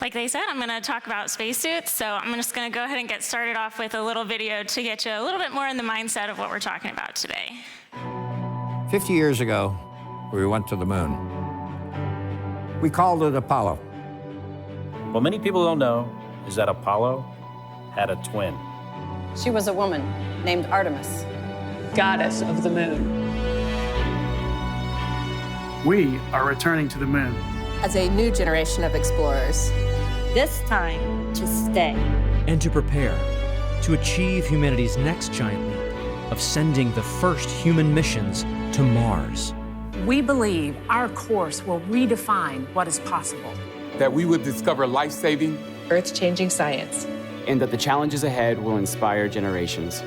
Like they said, I'm going to talk about spacesuits, so I'm just going to go ahead and get started off with a little video to get you a little bit more in the mindset of what we're talking about today. 50 years ago, we went to the moon. We called it Apollo. What many people don't know is that Apollo had a twin. She was a woman named Artemis, goddess of the moon. We are returning to the moon as a new generation of explorers. This time to stay. And to prepare to achieve humanity's next giant leap of sending the first human missions to Mars. We believe our course will redefine what is possible. That we would discover life-saving, earth-changing science. And that the challenges ahead will inspire generations.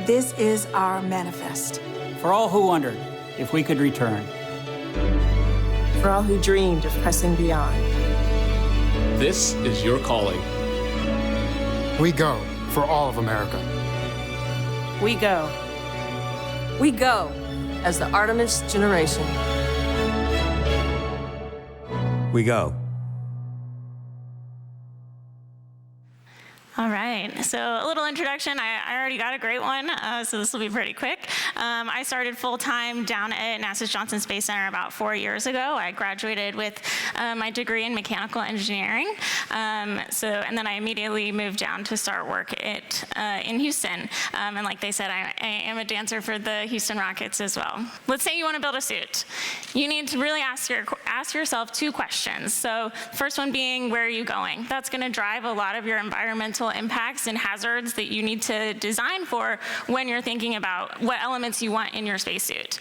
This is our manifest. For all who wondered if we could return. For all who dreamed of pressing beyond. This is your calling. We go for all of America. We go. We go as the Artemis generation. We go. All right, so a little introduction. I already got a great one, so this will be pretty quick. I started full-time down at NASA's Johnson Space Center about 4 years ago. I graduated with my degree in mechanical engineering, and then I immediately moved down to start work in Houston. And like they said, I am a dancer for the Houston Rockets as well. Let's say you want to build a suit. You need to really ask yourself two questions. So first one being, where are you going? That's going to drive a lot of your environmental impacts and hazards that you need to design for when you're thinking about what elements you want in your spacesuit.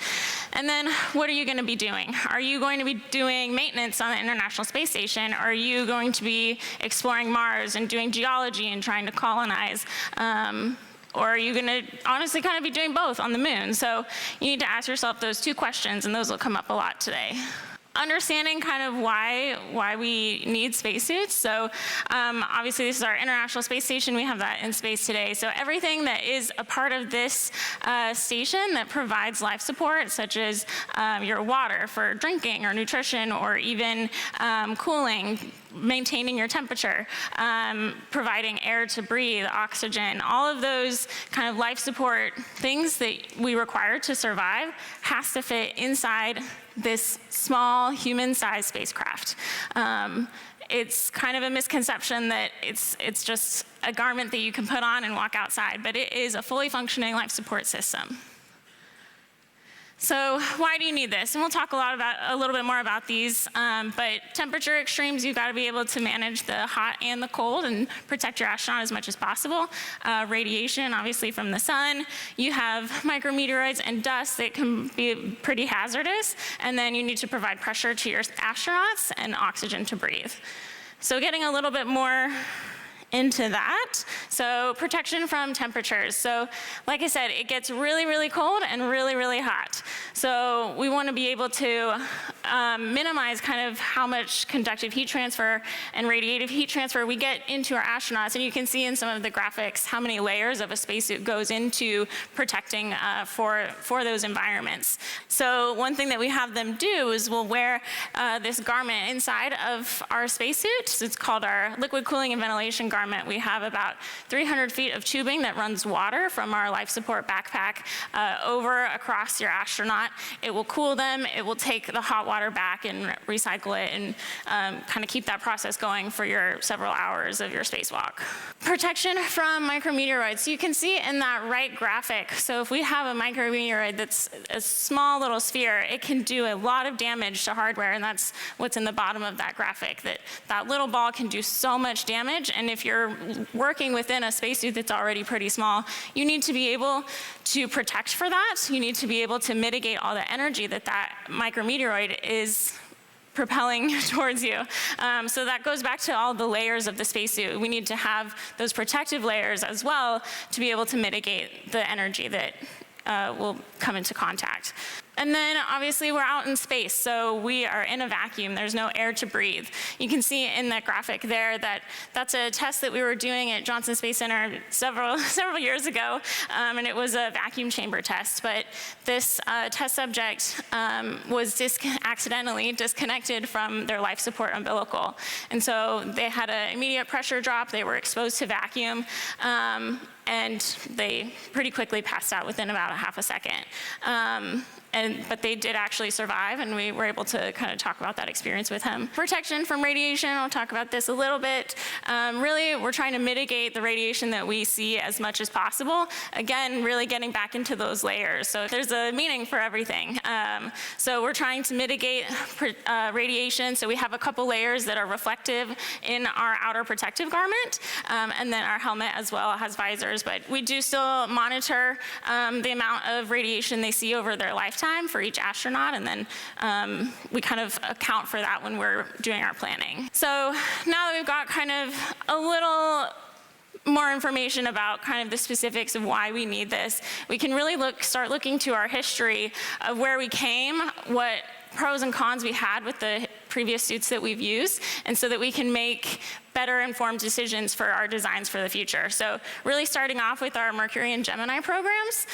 And then what are you going to be doing? Are you going to be doing maintenance on the International Space Station? Are you going to be exploring Mars and doing geology and trying to colonize? Or are you going to honestly kind of be doing both on the moon? So you need to ask yourself those two questions, and those will come up a lot today. Understanding kind of why we need spacesuits. So obviously this is our International Space Station. We have that in space today. So everything that is a part of this station that provides life support, such as your water for drinking or nutrition, or even cooling, maintaining your temperature, providing air to breathe, oxygen, all of those kind of life support things that we require to survive has to fit inside this small human-sized spacecraft. It's kind of a misconception that it's just a garment that you can put on and walk outside, but it is a fully functioning life support system. So why do you need this? And we'll talk a little bit more about these, but temperature extremes, you've got to be able to manage the hot and the cold and protect your astronaut as much as possible. Radiation, obviously from the sun. You have micrometeoroids and dust that can be pretty hazardous, and then you need to provide pressure to your astronauts and oxygen to breathe. So getting a little bit more into that. So protection from temperatures. So like I said, it gets really, really cold and really, really hot. So we want to be able to minimize kind of how much conductive heat transfer and radiative heat transfer we get into our astronauts. And you can see in some of the graphics how many layers of a spacesuit goes into protecting for those environments. So one thing that we have them do is we'll wear this garment inside of our spacesuit. It's called our liquid cooling and ventilation garment. We have about 300 feet of tubing that runs water from our life support backpack over across your astronaut. It will cool them. It will take the hot water back and recycle it and kind of keep that process going for your several hours of your spacewalk. Protection from micrometeoroids. So you can see in that right graphic, so if we have a micrometeoroid that's a small little sphere, it can do a lot of damage to hardware, and that's what's in the bottom of that graphic, that little ball can do so much damage. And if you're working within a spacesuit that's already pretty small, you need to be able to protect for that. You need to be able to mitigate all the energy that micrometeoroid is propelling towards you. So that goes back to all the layers of the spacesuit. We need to have those protective layers as well to be able to mitigate the energy that will come into contact. And then obviously we're out in space, so we are in a vacuum. There's no air to breathe. You can see in that graphic there that that's a test that we were doing at Johnson Space Center several years ago, and it was a vacuum chamber test. But this test subject was accidentally disconnected from their life support umbilical. And so they had an immediate pressure drop. They were exposed to vacuum. And they pretty quickly passed out within about a half a second. But they did actually survive, and we were able to kind of talk about that experience with him. Protection from radiation, I'll talk about this a little bit. Really, we're trying to mitigate the radiation that we see as much as possible. Again, really getting back into those layers. So there's a meaning for everything. So we're trying to mitigate radiation. So we have a couple layers that are reflective in our outer protective garment, and then our helmet as well has visors. But we do still monitor the amount of radiation they see over their lifetime for each astronaut, and then we kind of account for that when we're doing our planning. So now that we've got kind of a little more information about kind of the specifics of why we need this, we can really start looking to our history of where we came, what pros and cons we had with the previous suits that we've used, and so that we can make better informed decisions for our designs for the future. So really starting off with our Mercury and Gemini programs.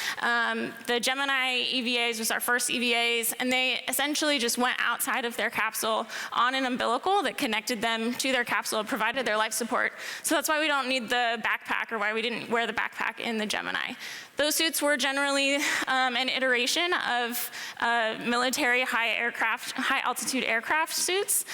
The Gemini EVAs was our first EVAs, and they essentially just went outside of their capsule on an umbilical that connected them to their capsule and provided their life support. So that's why we don't need the backpack, or why we didn't wear the backpack in the Gemini. Those suits were generally an iteration of military high altitude aircraft suits.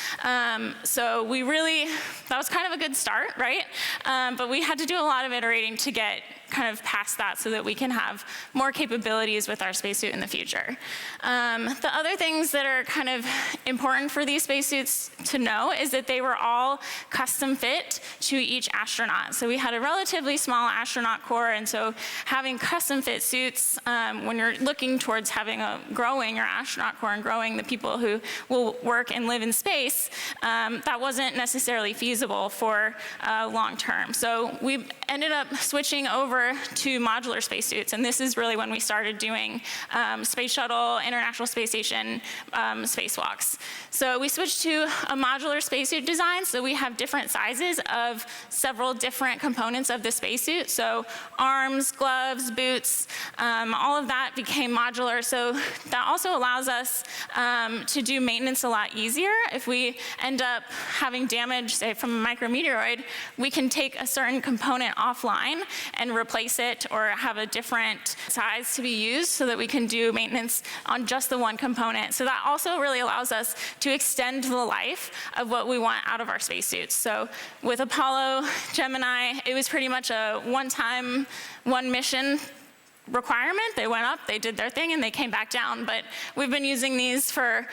So we really, that was kind of a good start, right? But we had to do a lot of iterating to get kind of past that so that we can have more capabilities with our spacesuit in the future. The other things that are kind of important for these spacesuits to know is that they were all custom fit to each astronaut. So we had a relatively small astronaut corps, and so having custom fit suits, when you're looking towards growing your astronaut corps and growing the people who will work and live in space, that wasn't necessarily feasible for long term. So we ended up switching over to modular spacesuits, and this is really when we started doing Space Shuttle, International Space Station spacewalks. So we switched to a modular spacesuit design, so we have different sizes of several different components of the spacesuit. So arms, gloves, boots, all of that became modular. So that also allows us to do maintenance a lot easier. If we end up having damage, say from a micrometeoroid, we can take a certain component offline and replace it, or have a different size to be used so that we can do maintenance on just the one component. So that also really allows us to extend the life of what we want out of our spacesuits. So with Apollo, Gemini, it was pretty much a one-time, one mission requirement. They went up, they did their thing, and they came back down. But we've been using these for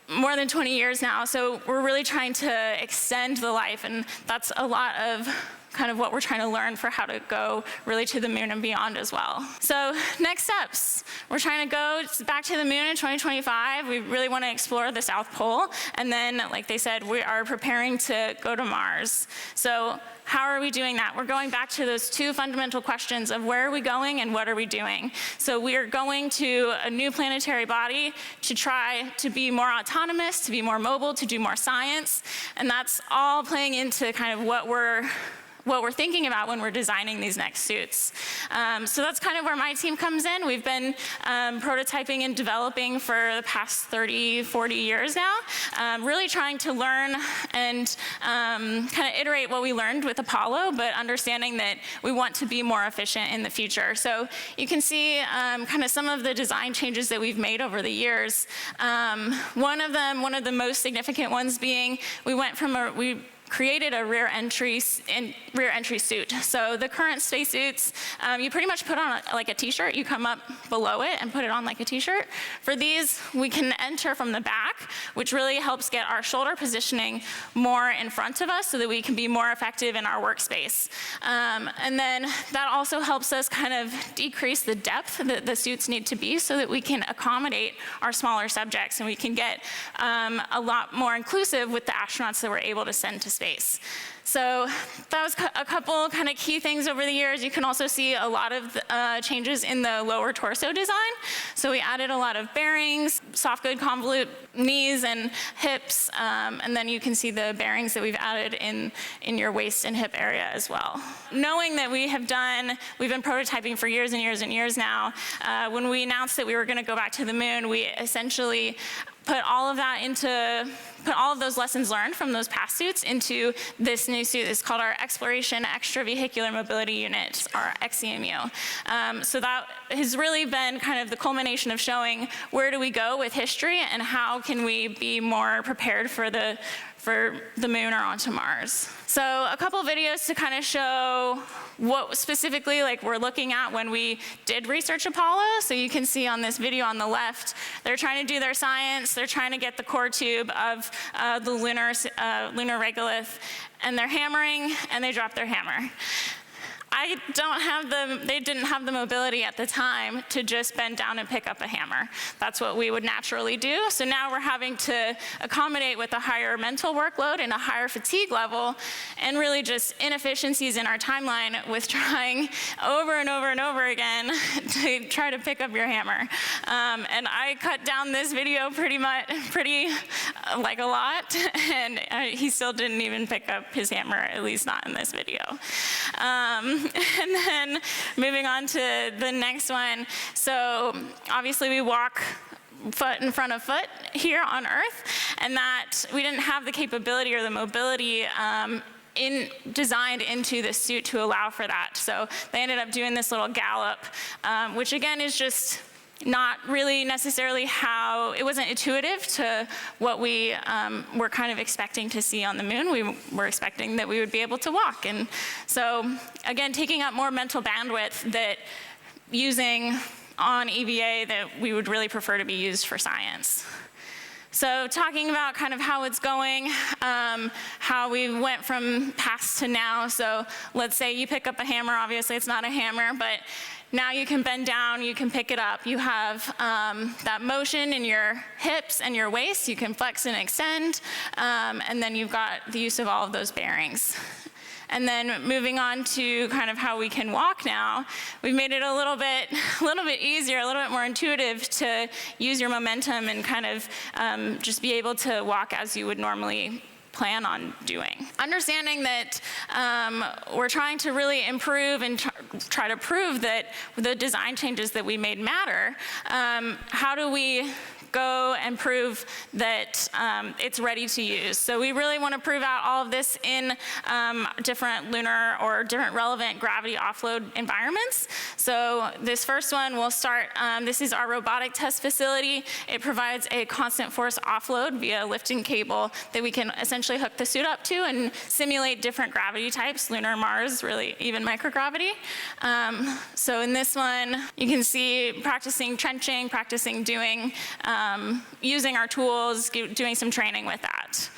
more than 20 years now, so we're really trying to extend the life, and that's a lot of kind of what we're trying to learn for how to go really to the moon and beyond as well. So next steps, we're trying to go back to the moon in 2025. We really want to explore the South Pole, and then, like they said, we are preparing to go to Mars. So how are we doing that? We're going back to those two fundamental questions of where are we going and what are we doing? So we are going to a new planetary body to try to be more autonomous, to be more mobile, to do more science, and that's all playing into kind of what we're thinking about when we're designing these next suits. So that's kind of where my team comes in. We've been prototyping and developing for the past 30, 40 years now, really trying to learn and kind of iterate what we learned with Apollo, but understanding that we want to be more efficient in the future. So you can see kind of some of the design changes that we've made over the years. One of the most significant ones being we created a rear entry suit. So the current spacesuits, you pretty much put on like a t-shirt. You come up below it and put it on like a t-shirt. For these, we can enter from the back, which really helps get our shoulder positioning more in front of us so that we can be more effective in our workspace. And then that also helps us kind of decrease the depth that the suits need to be so that we can accommodate our smaller subjects, and we can get a lot more inclusive with the astronauts that we're able to send to space. space. So that was a couple kind of key things over the years. You can also see a lot of changes in the lower torso design. So we added a lot of bearings, soft good convolute knees and hips, and then you can see the bearings that we've added in your waist and hip area as well. Knowing that we've been prototyping for years and years and years now, when we announced that we were going to go back to the moon, we essentially put all of those lessons learned from those past suits into this new suit. It's called our Exploration Extravehicular Mobility Unit, or xEMU. So that has really been kind of the culmination of showing where do we go with history and how can we be more prepared for the moon or onto Mars. So a couple videos to kind of show what specifically we're looking at when we did research Apollo. So you can see on this video on the left, they're trying to do their science. They're trying to get the core tube of the lunar regolith, and they're hammering, and they drop their hammer. They didn't have the mobility at the time to just bend down and pick up a hammer. That's what we would naturally do. So now we're having to accommodate with a higher mental workload and a higher fatigue level, and really just inefficiencies in our timeline with trying over and over and over again to try to pick up your hammer. And I cut down this video pretty a lot, and he still didn't even pick up his hammer, at least not in this video. And then moving on to the next one. So obviously we walk foot in front of foot here on Earth, and that we didn't have the capability or the mobility designed into the suit to allow for that. So they ended up doing this little gallop, which again is just not really necessarily it wasn't intuitive to what we were kind of expecting to see on the moon. We were expecting that we would be able to walk. And so again, taking up more mental bandwidth that using on EVA that we would really prefer to be used for science. So talking about kind of how it's going, how we went from past to now. So let's say you pick up a hammer. Obviously it's not a hammer, but now you can bend down, you can pick it up. You have that motion in your hips and your waist. You can flex and extend, and then you've got the use of all of those bearings. And then moving on to kind of how we can walk now, we've made it a little bit easier, a little bit more intuitive to use your momentum and kind of just be able to walk as you would normally plan on doing. Understanding that we're trying to really improve and try to prove that the design changes that we made matter, how do we go and prove that it's ready to use? So we really want to prove out all of this in different lunar or different relevant gravity offload environments. So this first one will start, this is our robotic test facility. It provides a constant force offload via lifting cable that we can essentially hook the suit up to and simulate different gravity types, lunar, Mars, really even microgravity. So in this one, you can see practicing trenching, practicing doing using our tools, doing some training with that.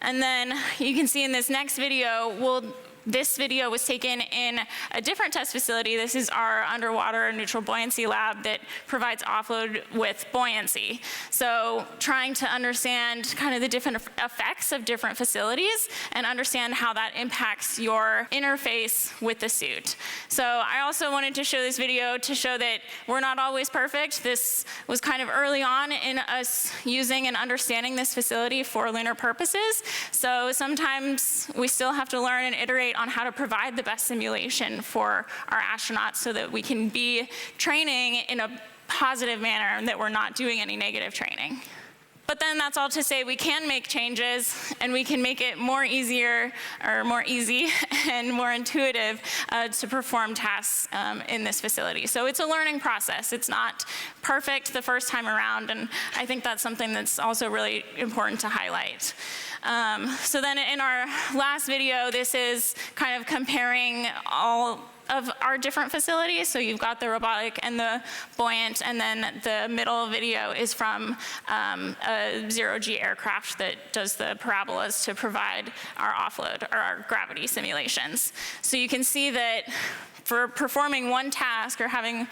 And then you can see in this next video, this video was taken in a different test facility. This is our underwater neutral buoyancy lab that provides offload with buoyancy. So trying to understand kind of the different effects of different facilities and understand how that impacts your interface with the suit. So I also wanted to show this video to show that we're not always perfect. This was kind of early on in us using and understanding this facility for lunar purposes. So sometimes we still have to learn and iterate on how to provide the best simulation for our astronauts so that we can be training in a positive manner and that we're not doing any negative training. But then that's all to say we can make changes and we can make it more easy and more intuitive to perform tasks in this facility. So it's a learning process. It's not perfect the first time around, and I think that's something that's also really important to highlight. So then in our last video, this is kind of comparing all of our different facilities. So you've got the robotic and the buoyant, and then the middle video is from a zero-G aircraft that does the parabolas to provide our offload or our gravity simulations. So you can see that for performing one task or having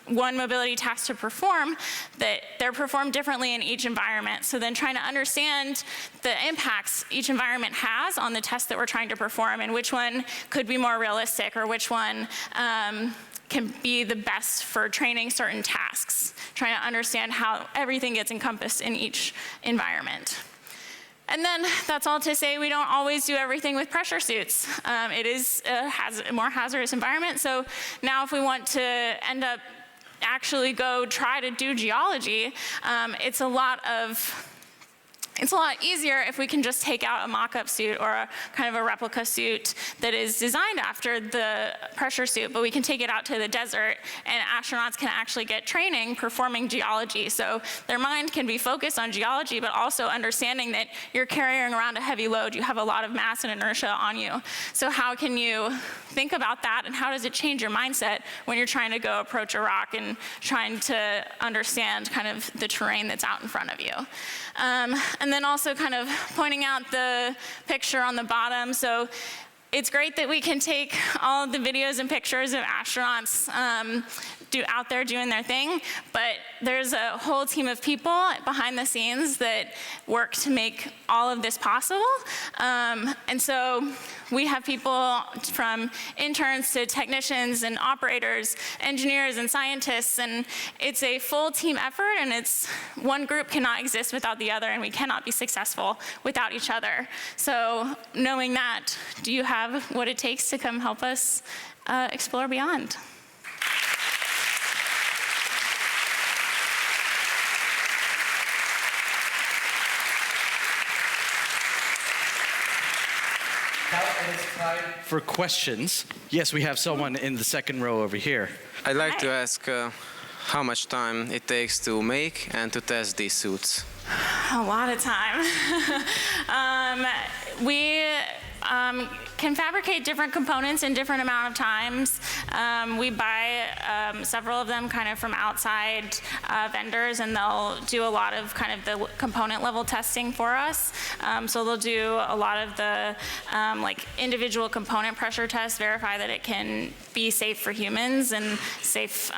one mobility task to perform, that they're performed differently in each environment. So then trying to understand the impacts each environment has on the test that we're trying to perform, and which one could be more realistic, or which one can be the best for training certain tasks, trying to understand how everything gets encompassed in each environment. And then that's all to say we don't always do everything with pressure suits. It is a more hazardous environment. So now if we want to end up actually go try to do geology, it's a lot easier if we can just take out a mock-up suit or a kind of a replica suit that is designed after the pressure suit, but we can take it out to the desert and astronauts can actually get training performing geology. So their mind can be focused on geology, but also understanding that you're carrying around a heavy load, you have a lot of mass and inertia on you. So how can you think about that, and how does it change your mindset when you're trying to go approach a rock and trying to understand kind of the terrain that's out in front of you? And then also kind of pointing out the picture on the bottom. So it's great that we can take all of the videos and pictures of astronauts out there doing their thing, but there's a whole team of people behind the scenes that work to make all of this possible. And so we have people from interns to technicians and operators, engineers and scientists, and it's a full team effort, and it's one group cannot exist without the other, and we cannot be successful without each other. So knowing that, do you have what it takes to come help us explore beyond? It is time for questions. Yes, we have someone in the second row over here. I'd like to ask how much time it takes to make and to test these suits. A lot of time. We can fabricate different components in different amount of times. We buy several of them kind of from outside vendors, and they'll do a lot of kind of the component level testing for us. So they'll do a lot of the like individual component pressure tests, verify that it can be safe for humans and safe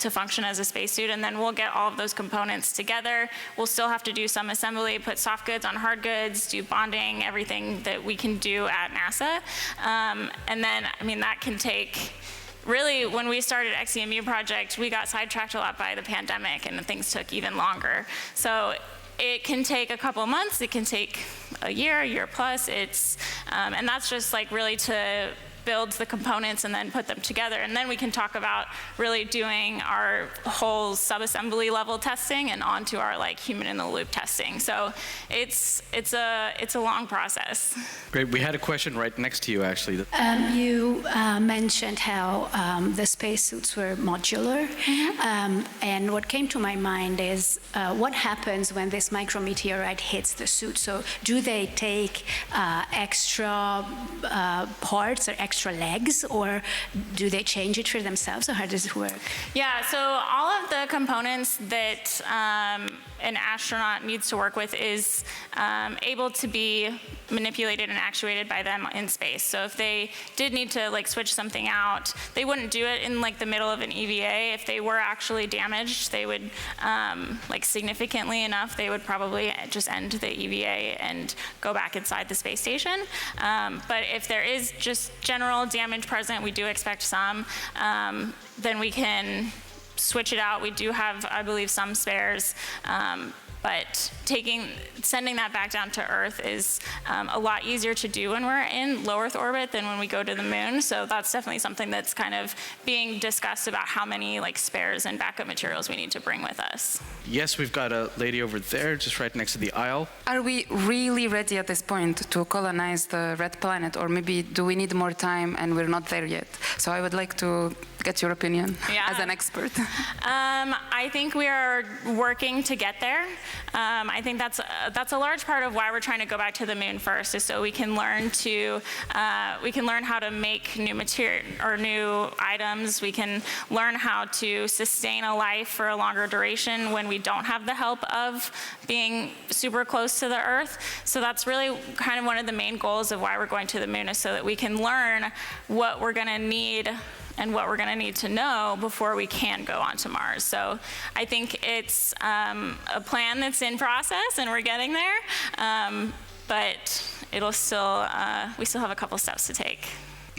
to function as a spacesuit, and then we'll get all of those components together. We'll still have to do some assembly, put soft goods on hard goods, do bonding, everything that we can do at NASA. And then, I mean, that can take, really, when we started xEMU project, we got sidetracked a lot by the pandemic, and things took even longer. So it can take a couple months, it can take a year plus. And that's just like really to build the components and then put them together. And then we can talk about really doing our whole sub-assembly level testing and onto our like human in the loop testing. So it's a long process. Great, we had a question right next to you actually. You mentioned how the spacesuits were modular. And what came to my mind is what happens when this micrometeorite hits the suit? So do they take extra parts or extra legs, or do they change it for themselves, or how does it work? Yeah, so all of the components that an astronaut needs to work with is able to be manipulated and actuated by them in space. So if they did need to like switch something out, they wouldn't do it in like the middle of an EVA. If they were actually damaged, they would like significantly enough, they would probably just end the EVA and go back inside the space station. But if there is just general damage present, we do expect some, then we can switch it out. We do have, I believe, some spares, but sending that back down to Earth is a lot easier to do when we're in low Earth orbit than when we go to the moon. So that's definitely something that's kind of being discussed about how many like spares and backup materials we need to bring with us. Yes, we've got a lady over there, just right next to the aisle. Are we really ready at this point to colonize the red planet, or maybe do we need more time and we're not there yet? So I would like to get your opinion as an expert. I think we are working to get there. I think that's a large part of why we're trying to go back to the moon first, is so we can learn how to make new material or new items. We can learn how to sustain a life for a longer duration when we don't have the help of being super close to the Earth. So that's really kind of one of the main goals of why we're going to the moon, is so that we can learn what we're going to need and what we're going to need to know before we can go on to Mars. So I think it's a plan that's in process, and we're getting there, but it'll still, we still have a couple steps to take.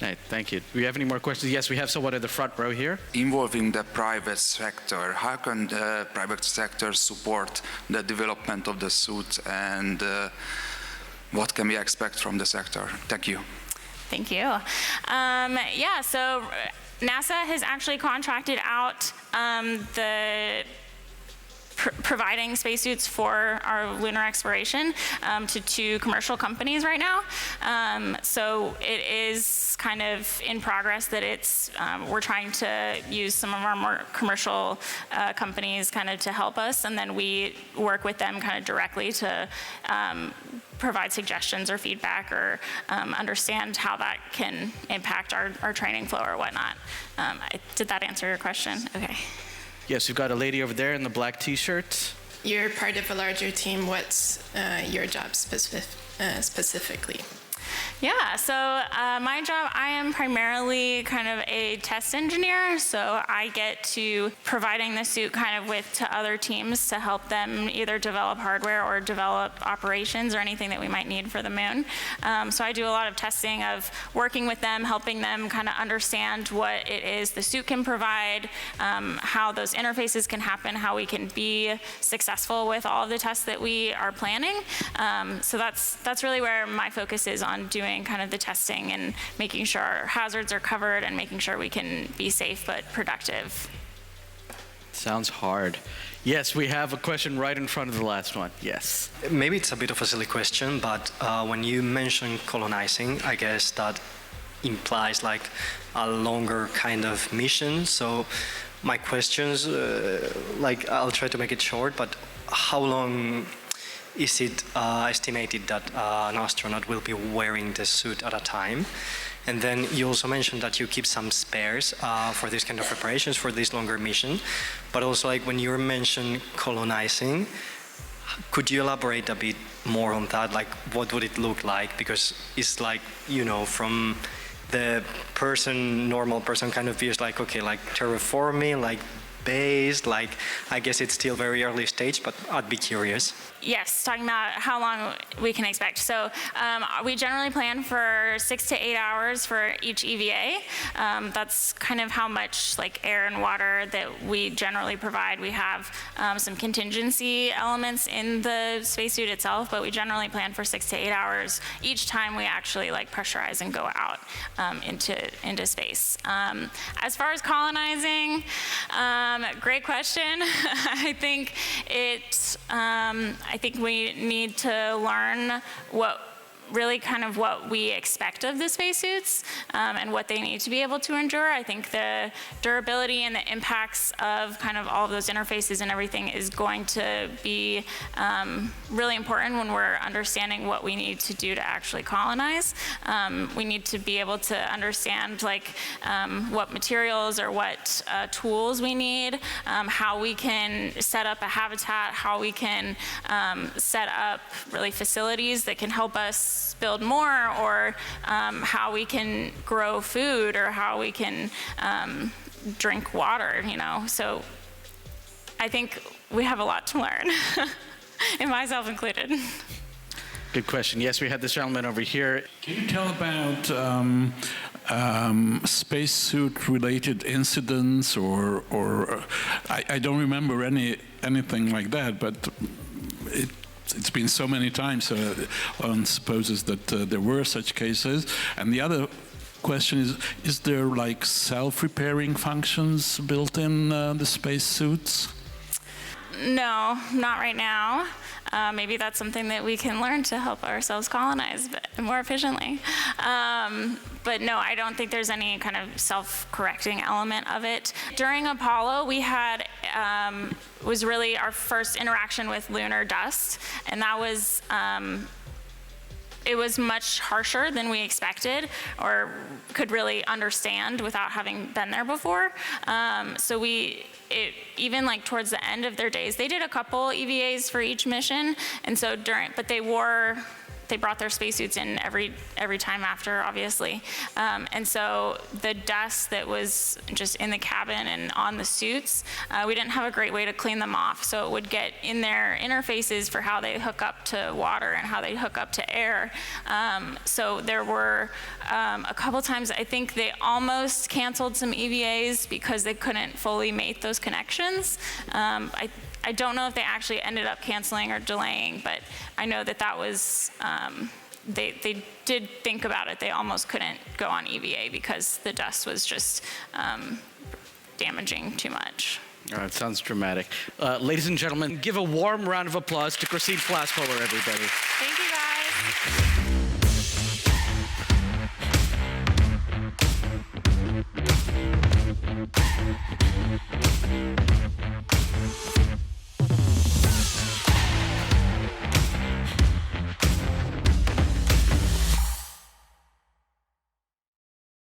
Right, thank you. Do we have any more questions? Yes, we have someone in the front row here. Involving the private sector, how can the private sector support the development of the suit, and what can we expect from the sector? Thank you. Thank you. Yeah, so NASA has actually contracted out providing spacesuits for our lunar exploration to 2 commercial companies right now. So it is kind of in progress that it's, we're trying to use some of our more commercial companies kind of to help us, and then we work with them kind of directly to provide suggestions or feedback, or understand how that can impact our training flow or whatnot. Did that answer your question? Okay. Yes, we've got a lady over there in the black t-shirt. You're part of a larger team. What's your job specifically? Yeah, so my job, I am primarily kind of a test engineer, so I get to providing the suit kind of to other teams to help them either develop hardware or develop operations or anything that we might need for the moon. So I do a lot of testing of working with them, helping them kind of understand what it is the suit can provide, how those interfaces can happen, how we can be successful with all of the tests that we are planning. So that's really where my focus is, on doing kind of the testing and making sure our hazards are covered and making sure we can be safe but productive. Sounds hard. Yes, we have a question right in front of the last one. Yes. Maybe it's a bit of a silly question, but when you mention colonizing, I guess that implies like a longer kind of mission. So my questions, like I'll try to make it short, but how long is it estimated that an astronaut will be wearing the suit at a time? And then you also mentioned that you keep some spares for this kind of preparations for this longer mission. But also, like when you mentioned colonizing, could you elaborate a bit more on that? Like, what would it look like? Because it's like, you know, from the normal person kind of views, like, okay, like terraforming, like base, like, I guess it's still very early stage, but I'd be curious. Yes, talking about how long we can expect. So we generally plan for 6 to 8 hours for each EVA. That's kind of how much like air and water that we generally provide. We have some contingency elements in the spacesuit itself, but we generally plan for 6 to 8 hours each time we actually like pressurize and go out into space. As far as colonizing, great question. I think we need to learn what we expect of the spacesuits and what they need to be able to endure. I think the durability and the impacts of kind of all of those interfaces and everything is going to be really important when we're understanding what we need to do to actually colonize. We need to be able to understand like what materials or what tools we need, how we can set up a habitat, how we can set up really facilities that can help us build more, or how we can grow food, or how we can drink water, you know. So I think we have a lot to learn, and myself included. Good question. Yes, we had this gentleman over here. Can you tell about spacesuit-related incidents, or I don't remember anything like that, but it's been so many times, so one supposes that there were such cases. And the other question is there like self-repairing functions built in the spacesuits? No, not right now. maybe that's something that we can learn to help ourselves colonize more efficiently. But no, I don't think there's any kind of self-correcting element of it. During Apollo, we had, was really our first interaction with lunar dust, and that was, it was much harsher than we expected or could really understand without having been there before. So even like towards the end of their days, they did a couple EVAs for each mission, and so but they brought their spacesuits in every time after, obviously. And so the dust that was just in the cabin and on the suits, we didn't have a great way to clean them off. So it would get in their interfaces for how they hook up to water and how they hook up to air. So there were a couple times, I think they almost canceled some EVAs because they couldn't fully mate those connections. I don't know if they actually ended up canceling or delaying, but I know that was, they did think about it. They almost couldn't go on EVA because the dust was just damaging too much. All right, sounds dramatic. Ladies and gentlemen, give a warm round of applause to Christine Flaspohler, everybody. Thank you, guys.